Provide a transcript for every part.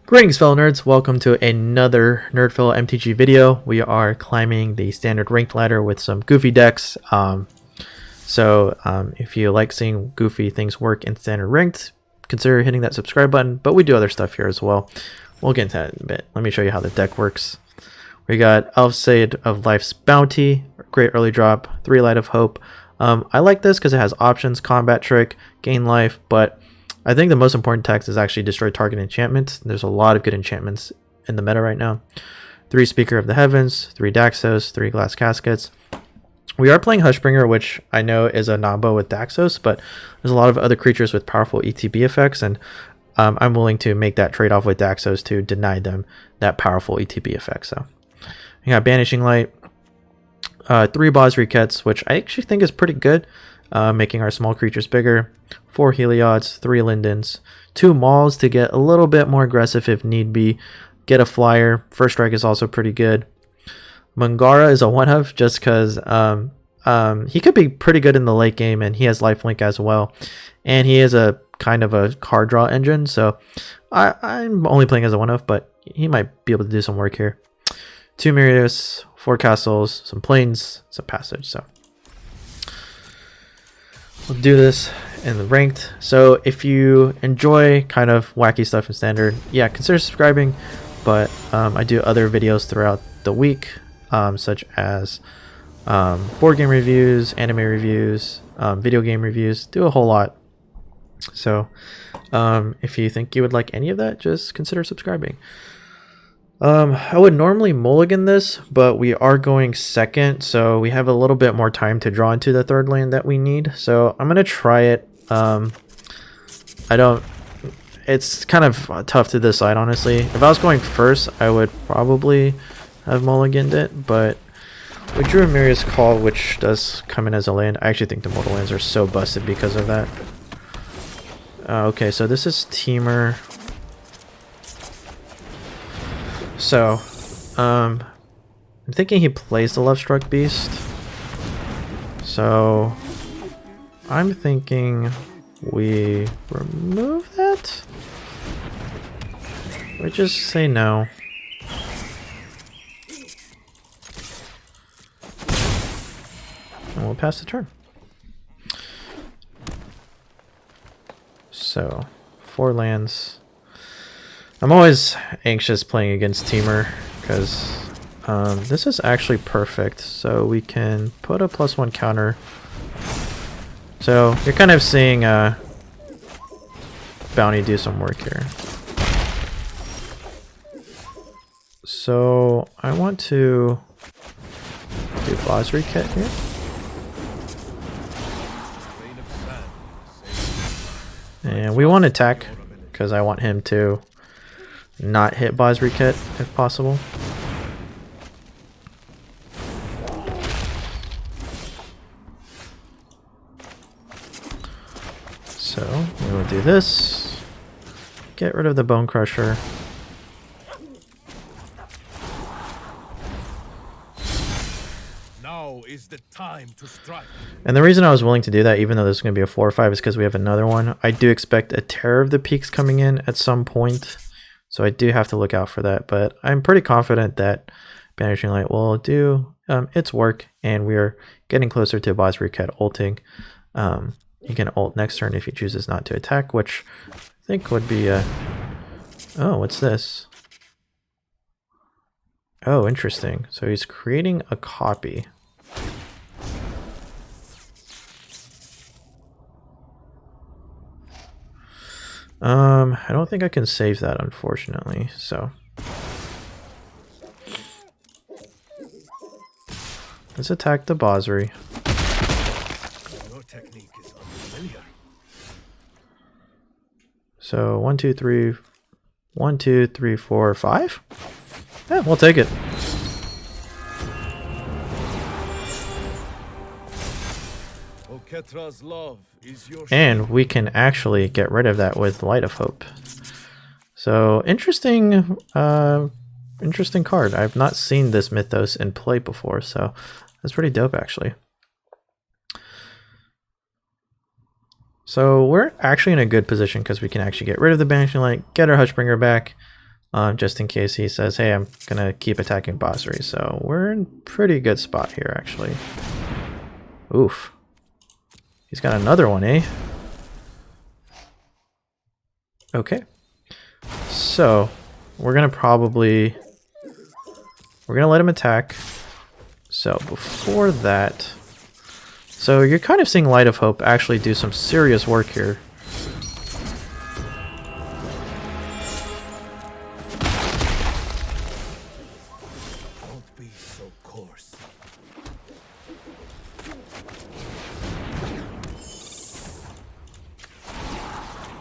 Greetings fellow nerds, welcome to another NerdPhil MTG video. We are climbing the standard ranked ladder with some goofy decks. If you like seeing goofy things work in standard ranked, consider hitting that subscribe button, but we do other stuff here as well. We'll get into that in a bit. Let me show you how the deck works. We got Elfshade of Life's Bounty, great early drop, 3 Light of Hope. I like this because it has options, combat trick, gain life, but I think the most important text is actually destroy target enchantments. There's a lot of good enchantments in the meta right now. 3 Speaker of the Heavens, 3 Daxos, 3 Glass Caskets. We are playing Hushbringer, which I know is a combo with Daxos, but there's a lot of other creatures with powerful ETB effects, and I'm willing to make that trade-off with Daxos to deny them that powerful ETB effect. So we got Banishing Light, 3 Bosrikets, which I actually think is pretty good, making our small creatures bigger. 4 Heliods, 3 Lindens, 2 Mauls to get a little bit more aggressive if need be. Get a flyer. First strike is also pretty good. Mangara is a one-of just because he could be pretty good in the late game, and he has lifelink as well. And he is a kind of a card draw engine, so I'm only playing as a one-of, but he might be able to do some work here. 2 Mirius, 4 Castles, some Plains, some Passage, so we'll do this in the ranked. So if you enjoy kind of wacky stuff in standard, yeah, consider subscribing. But I do other videos throughout the week, such as board game reviews, anime reviews, video game reviews, do a whole lot. So if you think you would like any of that, just consider subscribing. I would normally mulligan this, but we are going second, so we have a little bit more time to draw into the third land that we need. So I'm gonna try it. It's kind of tough to decide, honestly. If I was going first, I would probably have mulliganed it, but we drew a Mirius Call, which does come in as a land. I actually think the mortal lands are so busted because of that. Okay, so this is Teamer. So, I'm thinking he plays the Lovestruck Beast. So, I'm thinking we remove that? We just say no. And we'll pass the turn. So, 4 lands. I'm always anxious playing against Teamer because this is actually perfect. So we can put a +1 counter. So you're kind of seeing Bounty do some work here. So I want to do Bosriket here. And we want to attack because I want him to not hit Bosriket if possible. So we will do this. Get rid of the Bone Crusher. Now is the time to strike. And the reason I was willing to do that, even though this is going to be a 4 or 5, is because we have another one. I do expect a Terror of the Peaks coming in at some point. So I do have to look out for that, but I'm pretty confident that Banishing Light will do its work, and we are getting closer to Bosriket ulting. You can ult next turn if he chooses not to attack, which I think would be a... Oh, what's this? Oh, interesting. So he's creating a copy. I don't think I can save that, unfortunately, so let's attack the Bosri. Your technique is unfamiliar. So 1, 2, 3, 1, 2, 3, 4, 5. Yeah, we'll take it. Oketra's love is your And we can actually get rid of that with Light of Hope. So interesting, interesting card. I've not seen this Mythos in play before, so that's pretty dope actually. So we're actually in a good position because we can actually get rid of the Banishing Light, get our Hushbringer back, just in case he says, hey, I'm gonna keep attacking Basri. So we're in pretty good spot here, actually. Oof. He's got another one, eh? Okay. So we're gonna let him attack. So before that, so you're kind of seeing Light of Hope actually do some serious work here. Don't be so coarse.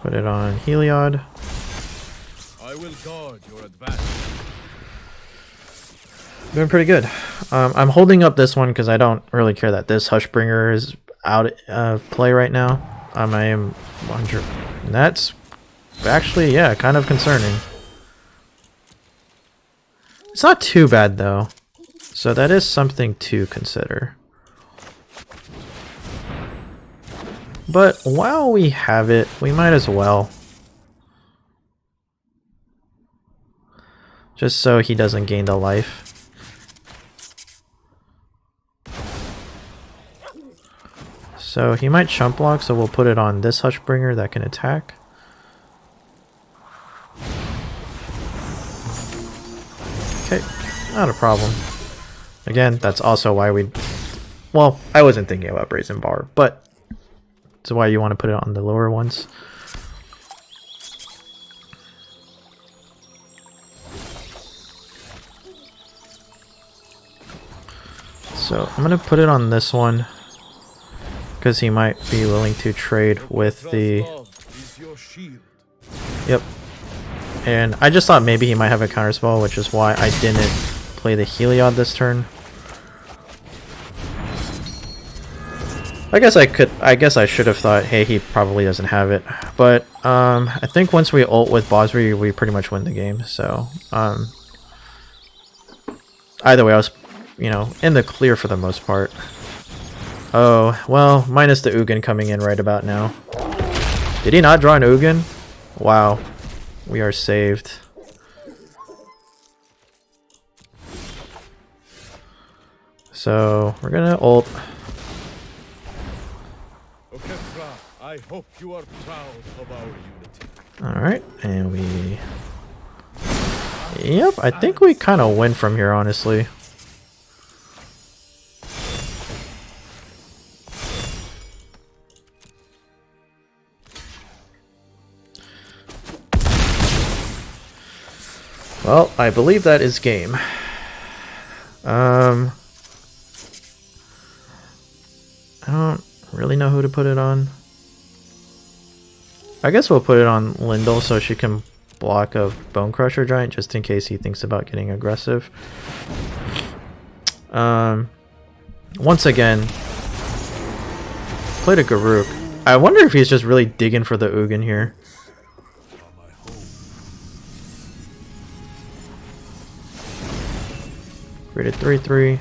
Put it on Heliod. I will guard your advance. Doing pretty good. I'm holding up this one because I don't really care that this Hushbringer is out of play right now. I am 100. That's actually, yeah, kind of concerning. It's not too bad though, so that is something to consider. But while we have it, we might as well. Just so he doesn't gain the life. So he might chump block, so we'll put it on this Hushbringer that can attack. Okay, not a problem. Again, that's also why we... Well, I wasn't thinking about Brazen Bar, but that's why you want to put it on the lower ones. So I'm going to put it on this one. Because he might be willing to trade with the... Yep. And I just thought maybe he might have a counterspell, which is why I didn't play the Heliod this turn. I guess I should have thought, hey, he probably doesn't have it. But I think once we ult with Basri, we pretty much win the game. So either way, I was, in the clear for the most part. Oh, well, minus the Ugin coming in right about now. Did he not draw an Ugin? Wow. We are saved. So, we're gonna ult. I hope you are proud of our unity. Alright, and we... Yep, I think we kind of win from here, honestly. Well, I believe that is game. I don't really know who to put it on. I guess we'll put it on Lindell so she can block a Bone Crusher Giant just in case he thinks about getting aggressive. Once again, played a Garruk. I wonder if he's just really digging for the Ugin here. Rated 3-3.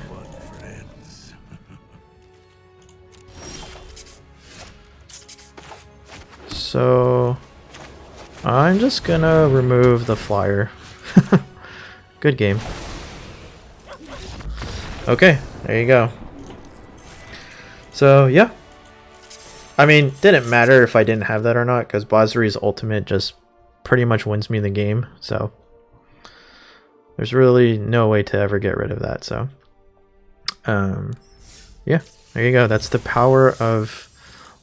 So I'm just gonna remove the flyer. Good game. Okay, there you go. So yeah, I mean, didn't matter if I didn't have that or not because Basri's ultimate just pretty much wins me the game. So there's really no way to ever get rid of that. So yeah, there you go. That's the power of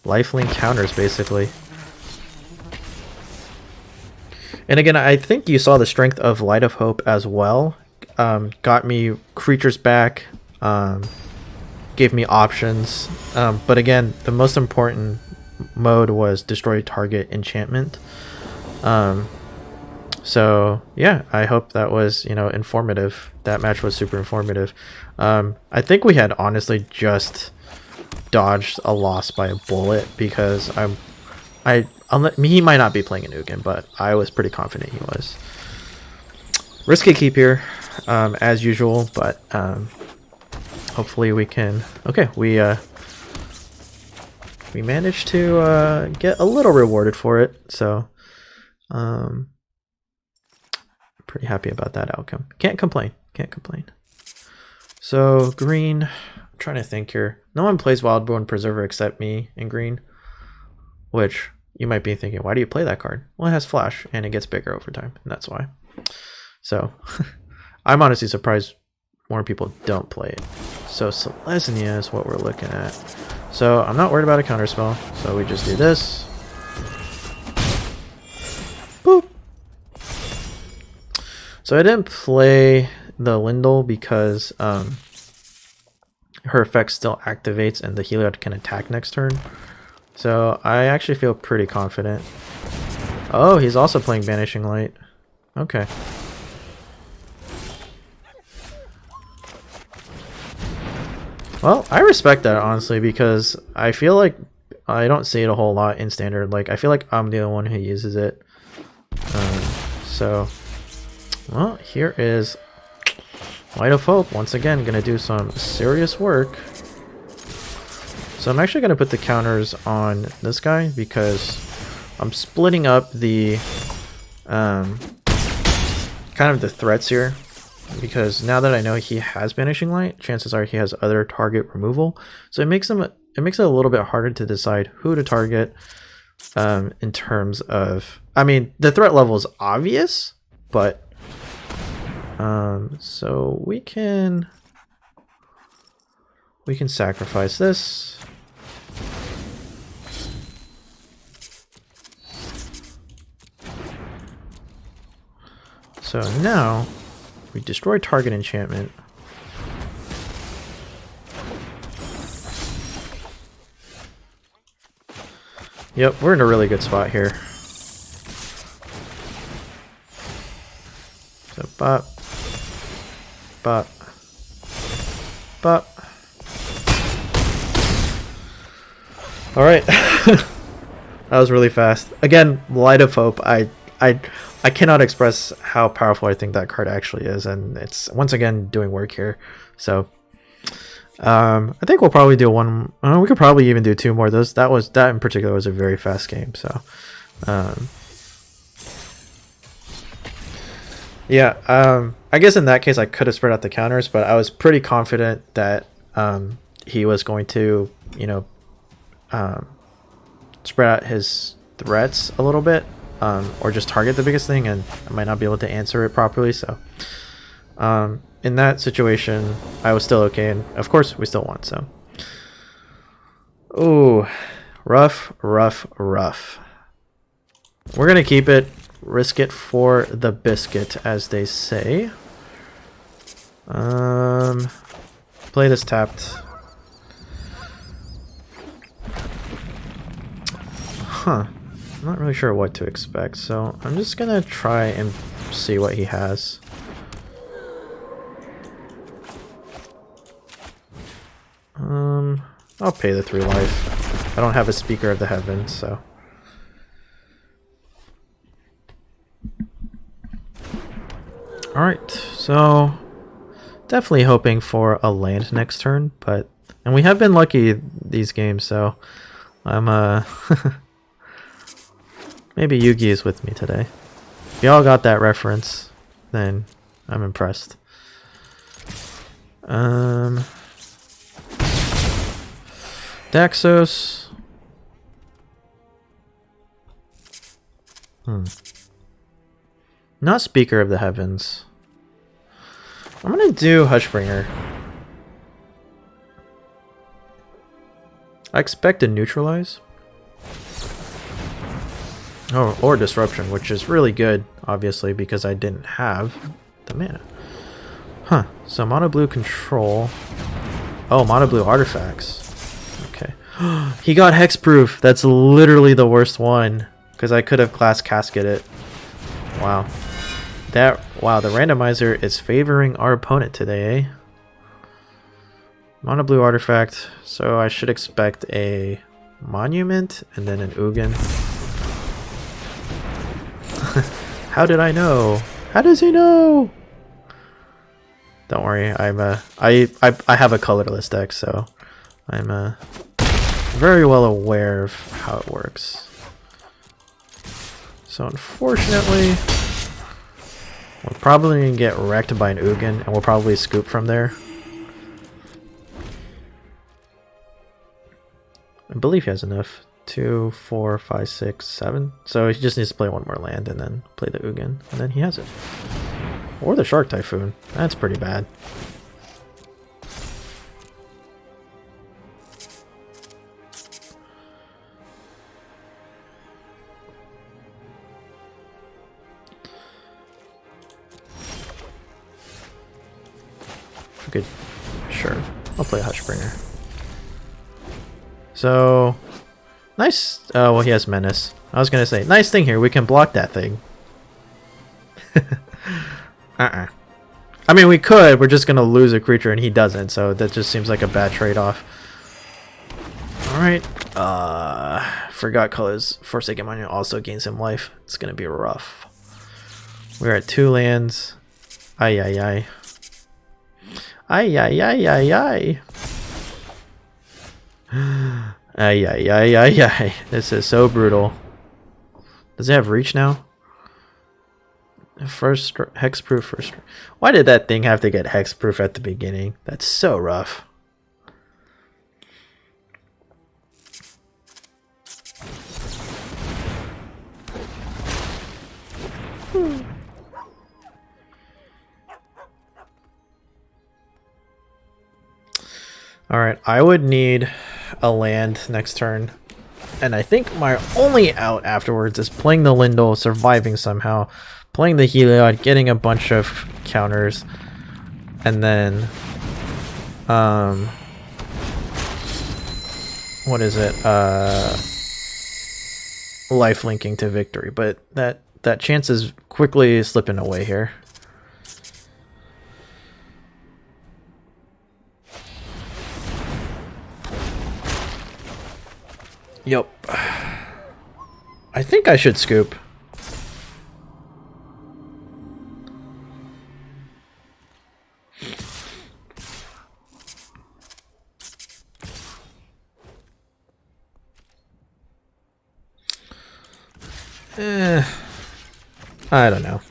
lifelink counters, basically. And again, I think you saw the strength of Light of Hope as well. Got me creatures back, gave me options. But again, the most important mode was destroy target enchantment. So yeah, I hope that was, informative. That match was super informative. I think we had honestly just dodged a loss by a bullet because he might not be playing an Ugin, but I was pretty confident he was. Risky keep here, as usual, but hopefully we can. Okay, we managed to get a little rewarded for it, so Pretty happy about that outcome. Can't complain. Can't complain. So green, I'm trying to think here. No one plays Wildborn Preserver except me in green, which you might be thinking, why do you play that card? Well, it has flash and it gets bigger over time, and that's why. So I'm honestly surprised more people don't play it. So Selesnya is what we're looking at. So I'm not worried about a counterspell. So we just do this. Boop. So I didn't play the Lindel because her effect still activates and the Heliod can attack next turn. So I actually feel pretty confident. Oh, he's also playing Banishing Light. Okay. Well, I respect that, honestly, because I feel like I don't see it a whole lot in Standard. Like, I feel like I'm the only one who uses it. Well, here is Light of Hope, once again, going to do some serious work. So I'm actually going to put the counters on this guy because I'm splitting up the kind of the threats here. Because now that I know he has Banishing Light, chances are he has other target removal. So it makes it a little bit harder to decide who to target in terms of, I mean, the threat level is obvious, but so we can sacrifice this. So now we destroy target enchantment. Yep, we're in a really good spot here. So bop, bop, bop. All right, that was really fast. Again, Light of Hope. I cannot express how powerful I think that card actually is, and it's once again doing work here. So I think we'll probably do one. We could probably even do two more of those. That in particular was a very fast game. So yeah, I guess in that case I could have spread out the counters, but I was pretty confident that he was going to, you know, spread out his threats a little bit. Or just target the biggest thing, and I might not be able to answer it properly. So in that situation, I was still okay, and of course we still won. So, ooh, rough. We're gonna keep it, risk it for the biscuit, as they say. Play this tapped. Huh. I'm not really sure what to expect, so I'm just gonna try and see what he has. I'll pay the 3 life. I don't have a Speaker of the Heavens, so. Alright, so definitely hoping for a land next turn, and we have been lucky these games, so I'm maybe Yugi is with me today. If y'all got that reference, then I'm impressed. Daxos. Not Speaker of the Heavens. I'm gonna do Hushbringer. I expect to neutralize. Oh, or Disruption, which is really good, obviously, because I didn't have the mana. Huh, so mono blue control. Oh, mono blue artifacts. Okay. He got hexproof. That's literally the worst one, because I could have Glass Casket it. Wow. Wow, the randomizer is favoring our opponent today, eh? Mono blue artifact, so I should expect a Monument and then an Ugin. How did I know? How does he know? Don't worry, I have a colorless deck, so I'm very well aware of how it works. So unfortunately, We're probably going to get wrecked by an Ugin, and we'll probably scoop from there. I believe he has enough. 2, 4, 5, 6, 7. So he just needs to play one more land and then play the Ugin, and then he has it. Or the Shark Typhoon. That's pretty bad. Good. Sure. I'll play Hushbringer. So, nice. Oh, well, he has Menace. I was going to say, nice thing here. We can block that thing. I mean, we could. We're just going to lose a creature, and he doesn't. So that just seems like a bad trade-off. Alright. Forgot colors. Forsaken Monument also gains him life. It's going to be rough. We're at 2 lands. Ay, ay, ay. Ay, ay, ay, ay, ay. Ay, ay, ay, ay, ay. This is so brutal. Does it have reach now? First hexproof first. Why did that thing have to get hexproof at the beginning? That's so rough. Alright, I would need a land next turn. And I think my only out afterwards is playing the Lindel, surviving somehow, playing the Heliod, getting a bunch of counters, and then what is it? Life linking to victory, but that chance is quickly slipping away here. Yup. I think I should scoop. I don't know.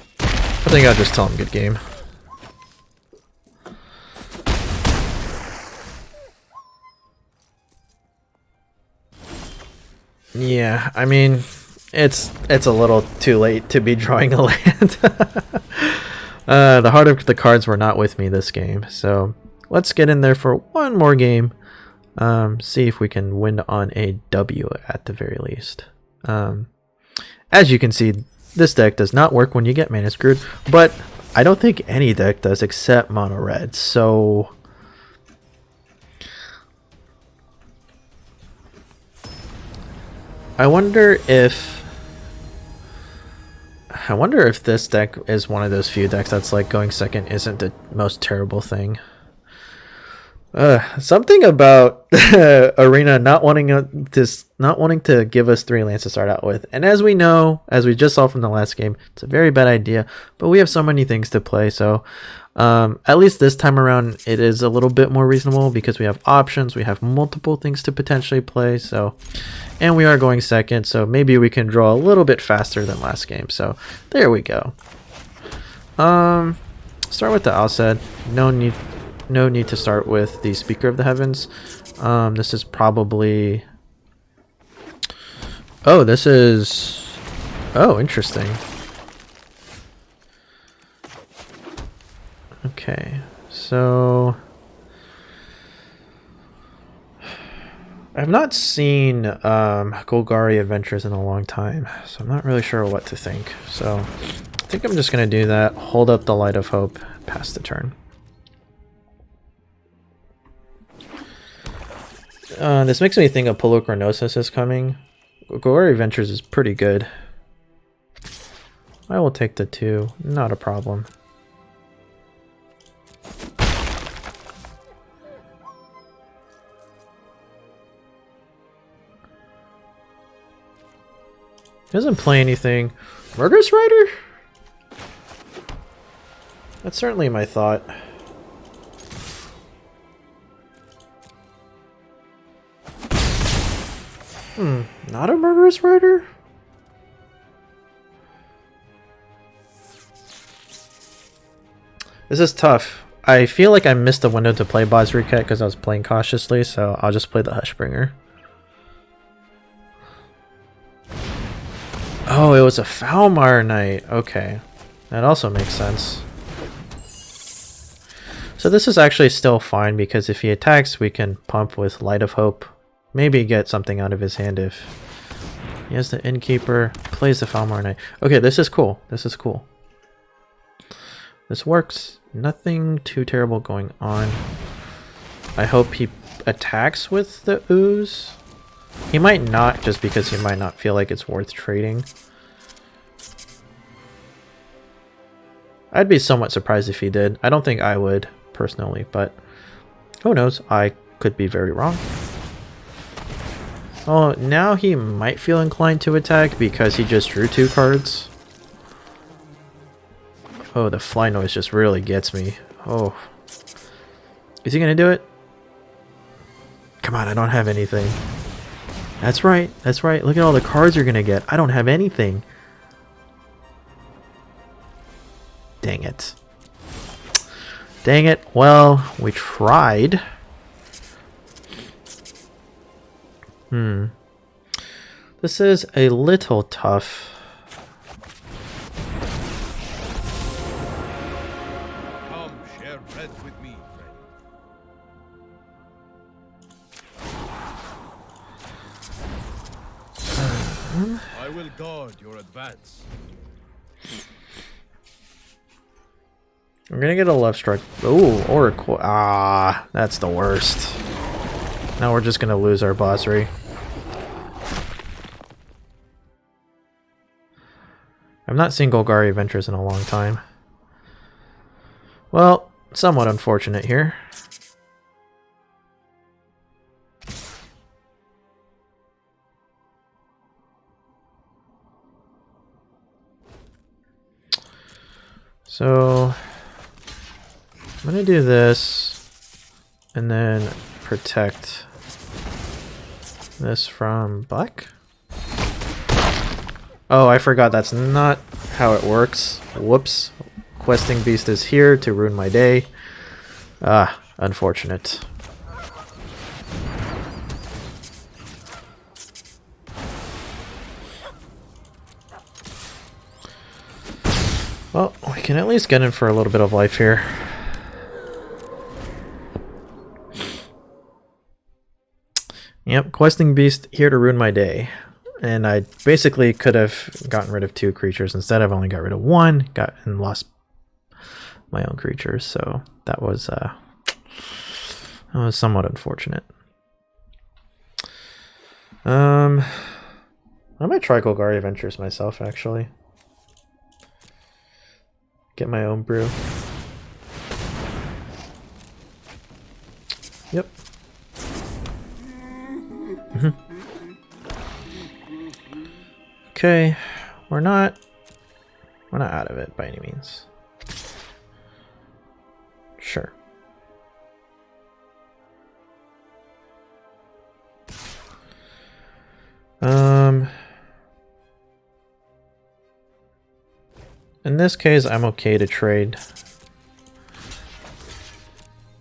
I think I'll just tell him good game. Yeah, I mean, it's a little too late to be drawing a land. The heart of the cards were not with me this game, so let's get in there for one more game. See if we can win on a W at the very least. As you can see, this deck does not work when you get mana screwed, but I don't think any deck does except mono red, so I wonder if this deck is one of those few decks that's like going second isn't the most terrible thing. Something about Arena not wanting to give us 3 lands to start out with, and as we know, as we just saw from the last game, it's a very bad idea. But we have so many things to play, so at least this time around it is a little bit more reasonable because we have options, we have multiple things to potentially play. So, and we are going second, so maybe we can draw a little bit faster than last game. So there we go. Start with the Alced. No need to start with the Speaker of the Heavens. This is probably... Oh, this is... Oh, interesting. Okay, so... I've not seen Golgari Adventures in a long time, so I'm not really sure what to think. So I think I'm just going to do that, hold up the Light of Hope, pass the turn. This makes me think of Polochronosis is coming. Golgari Adventures is pretty good. I will take the 2, not a problem. Doesn't play anything. Murderous Rider? That's certainly my thought. Not a Murderous Rider? This is tough. I feel like I missed the window to play Bosriket because I was playing cautiously, so I'll just play the Hushbringer. Oh, it was a Falmar Knight. Okay. That also makes sense. So this is actually still fine because if he attacks, we can pump with Light of Hope. Maybe get something out of his hand if he has the Innkeeper, plays the Falmar Knight. Okay, this is cool. This is cool. This works. Nothing too terrible going on. I hope he attacks with the Ooze. He might not, just because he might not feel like it's worth trading. I'd be somewhat surprised if he did. I don't think I would, personally, but who knows? I could be very wrong. Oh, now he might feel inclined to attack because he just drew 2 cards. Oh, the fly noise just really gets me. Oh. Is he gonna do it? Come on, I don't have anything. That's right, that's right. Look at all the cards you're gonna get. I don't have anything. Dang it. Dang it. Well, we tried. This is a little tough. Come share bread with me, friend. I will guard your advance. I'm gonna get a left strike. Ooh, Oracle. Ah, that's the worst. Now we're just gonna lose our Bosri. I've not seen Golgari Adventures in a long time. Well, somewhat unfortunate here. So I'm gonna do this and then protect this from black. Oh, I forgot that's not how it works. Whoops. Questing Beast is here to ruin my day. Ah, unfortunate. Well, we can at least get in for a little bit of life here. Yep, Questing Beast here to ruin my day. And I basically could have gotten rid of 2 creatures. Instead, I've only got rid of 1, and lost my own creatures. So that was somewhat unfortunate. I might try Golgari Adventures myself, actually. Get my own brew. Yep. Okay, we're not out of it by any means. Sure. In this case, I'm okay to trade.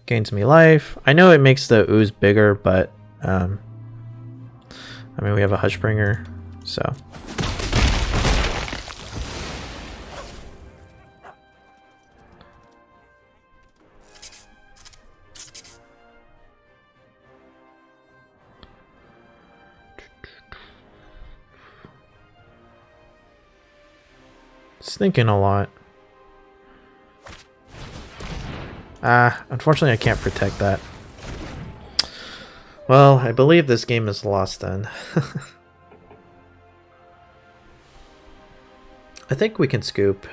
Gains me life. I know it makes the ooze bigger, but I mean, we have a Hushbringer, so. Just thinking a lot. Unfortunately I can't protect that. Well, I believe this game is lost then. I think we can scoop.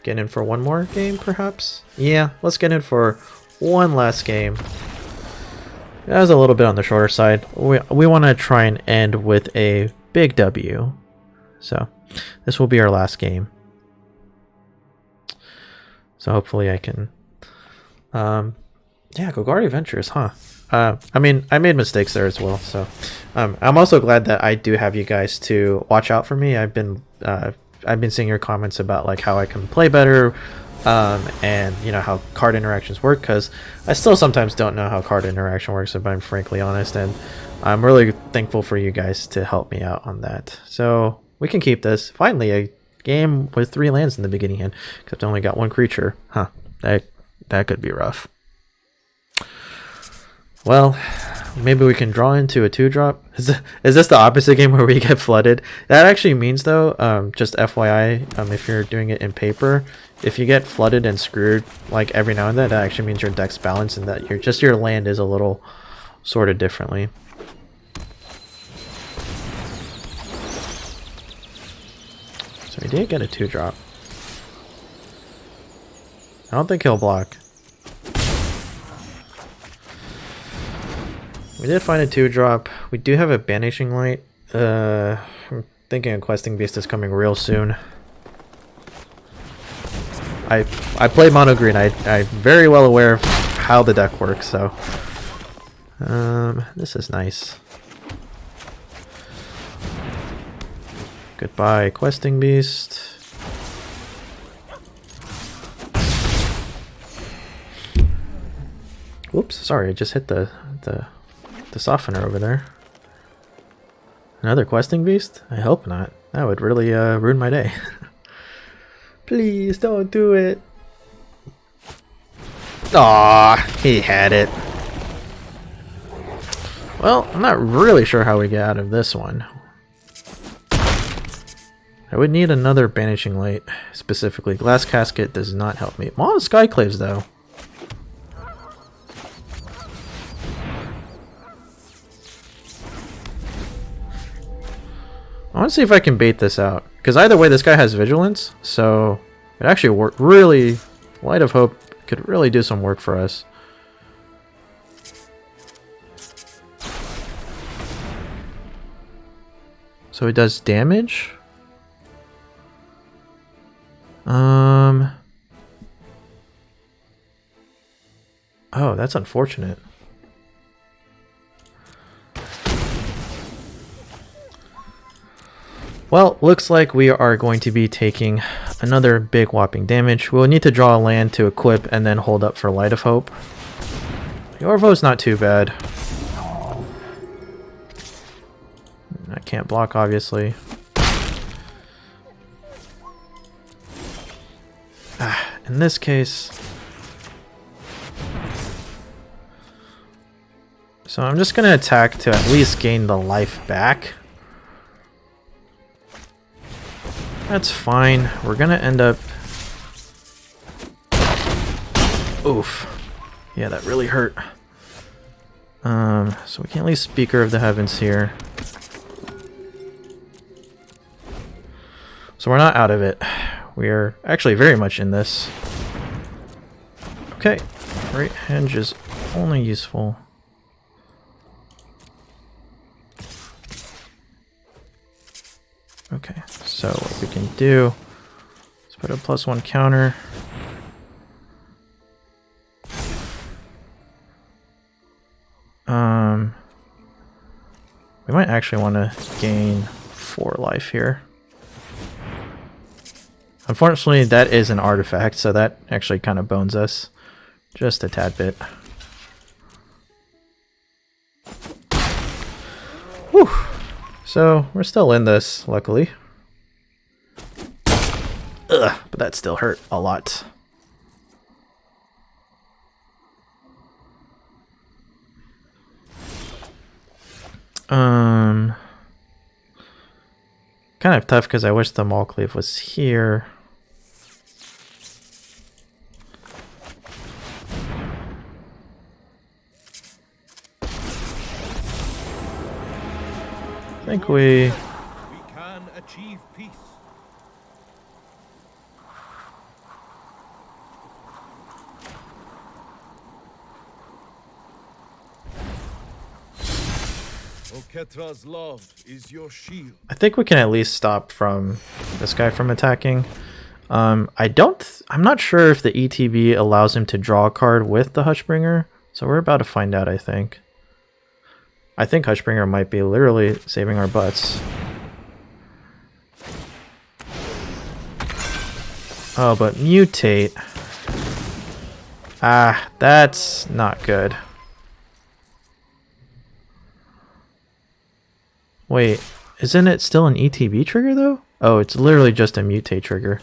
Get in for one more game, perhaps? Yeah, let's get in for one last game. That was a little bit on the shorter side. We want to try and end with a big W. So, this will be our last game. So hopefully I can... yeah, Golgari Adventures, huh? I mean, I made mistakes there as well, so... I'm also glad that I do have you guys to watch out for me. I've been seeing your comments about like how I can play better, and you know how card interactions work, because I still sometimes don't know how card interaction works, if I'm frankly honest, and I'm really thankful for you guys to help me out on that. So we can keep this. Finally, a game with 3 lands in the beginning hand, except I only got 1 creature. Huh, that could be rough. Well, maybe we can draw into a 2-drop. Is this the opposite game where we get flooded? That actually means, though, just FYI, if you're doing it in paper, if you get flooded and screwed like every now and then, that actually means your deck's balanced and that your land is a little sorted differently. So we did get a 2-drop. I don't think he'll block. We did find a 2-drop. We do have a Banishing Light. I'm thinking a Questing Beast is coming real soon. I play mono green. I'm very well aware of how the deck works, so this is nice. Goodbye, Questing Beast. Whoops, sorry, I just hit the softener over there. Another Questing Beast? I hope not. That would really ruin my day. Please don't do it. Aw, he had it. Well, I'm not really sure how we get out of this one. I would need another Banishing Light, specifically. Glass Casket does not help me. Maw of Skyclaves, though. I want to see if I can bait this out, because either way this guy has Vigilance, so it actually worked really. Light of Hope could really do some work for us. So it does damage. Oh, that's unfortunate. Well, looks like we are going to be taking another big whopping damage. We'll need to draw a land to equip and then hold up for Light of Hope. Yorvo's not too bad. I can't block, obviously. In this case... So I'm just going to attack to at least gain the life back. That's fine. We're gonna end up... Oof. Yeah, that really hurt. So we can at least Speaker of the Heavens here. So we're not out of it. We are actually very much in this. Okay. Great Henge is only useful. Okay, so what we can do is put a +1 counter. We might actually want to gain 4 life here. Unfortunately, that is an artifact, so that actually kind of bones us just a tad bit. Whew. So, we're still in this, luckily. Ugh, but that still hurt a lot. Kind of tough because I wish the Maulcleave was here. I think we can achieve peace. Oketra's love is your shield. I think we can at least stop from this guy from attacking. I'm not sure if the ETB allows him to draw a card with the Hushbringer, so we're about to find out, I think. I think Hushbringer might be literally saving our butts. Oh, but mutate. Ah, that's not good. Wait, isn't it still an ETB trigger though? Oh, it's literally just a mutate trigger.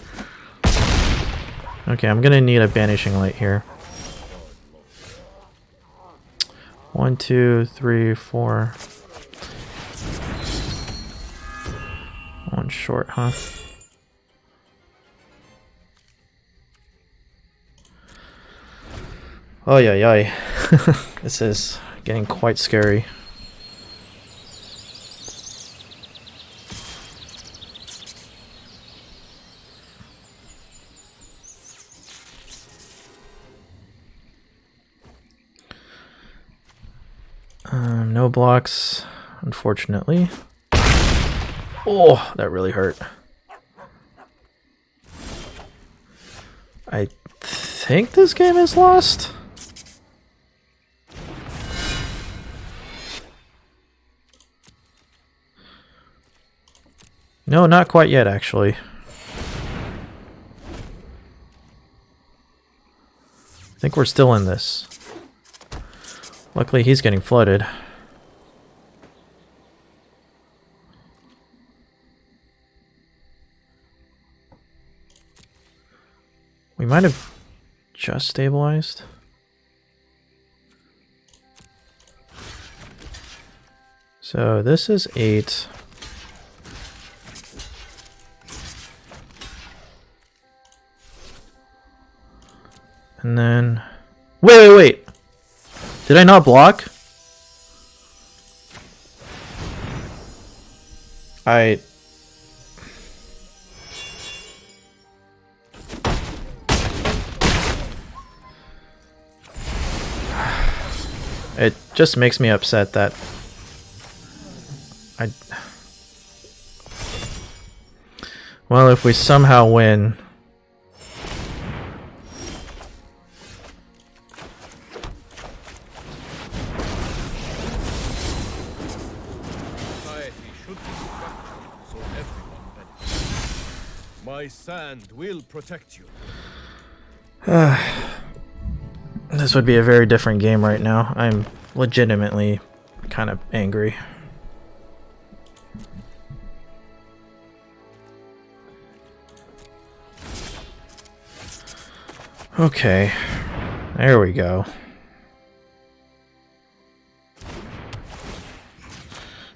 Okay, I'm gonna need a banishing light here. 1, 2, 3, 4. One short, huh? Oh yeah, yeah. This is getting quite scary. No blocks, unfortunately. Oh, that really hurt. I think this game is lost. No, not quite yet, actually. I think we're still in this. Luckily, he's getting flooded. We might have just stabilized. So this is 8. And then... Wait! Did I not block? It just makes me upset that well, if we somehow win, Society should be structured so everyone benefits. My sand will protect you. this would be a very different game right now. I'm legitimately kind of angry. Okay, there we go.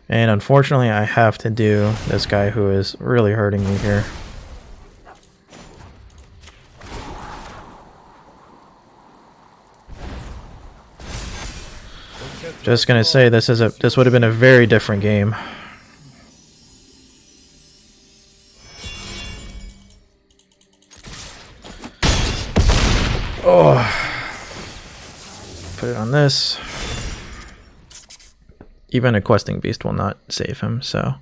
And unfortunately, I have to do this guy who is really hurting me here. Just gonna say this would have been a very different game. Oh, put it on this. Even a questing beast will not save him, so.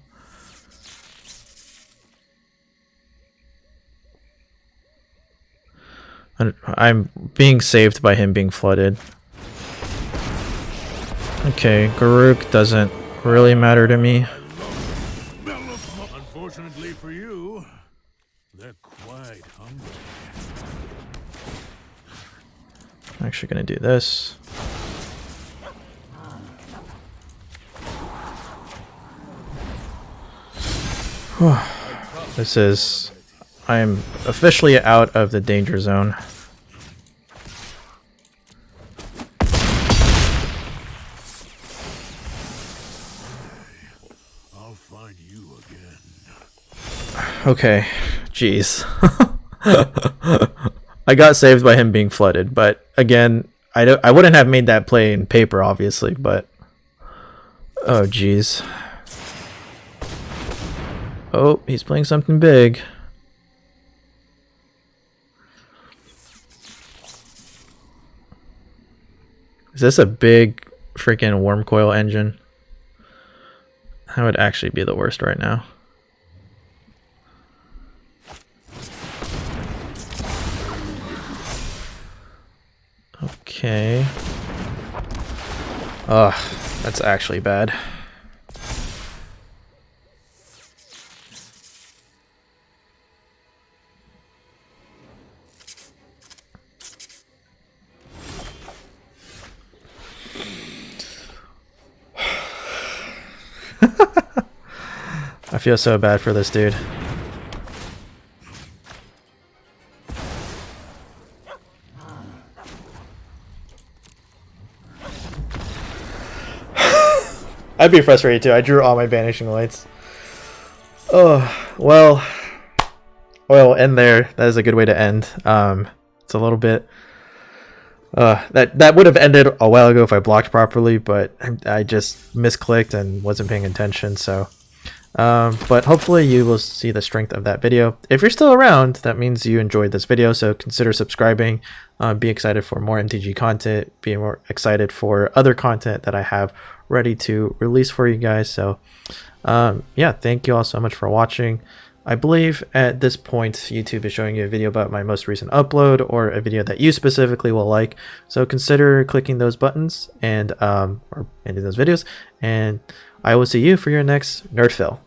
I'm being saved by him being flooded. Okay, Garuk doesn't really matter to me. Unfortunately for you, they're quite hungry. I'm actually gonna do this. This is... I am officially out of the danger zone. I'll find you again. Okay, jeez. I got saved by him being flooded, but again, I wouldn't have made that play in paper, obviously, but... Oh, jeez. Oh, he's playing something big. Is this a big freaking worm coil engine? That would actually be the worst right now. Okay. Ugh, that's actually bad. feel so bad for this dude. I'd be frustrated too. I drew all my banishing lights. Oh, well, we'll end there. That is a good way to end. It's a little bit that would have ended a while ago if I blocked properly, but I just misclicked and wasn't paying attention. So but hopefully you will see the strength of that video. If you're still around, that means you enjoyed this video, so consider subscribing. Be excited for more MTG content, be more excited for other content that I have ready to release for you guys. So yeah, thank you all so much for watching. I believe at this point YouTube is showing you a video about my most recent upload or a video that you specifically will like, so consider clicking those buttons and or ending those videos, and I will see you for your next NerdPhil.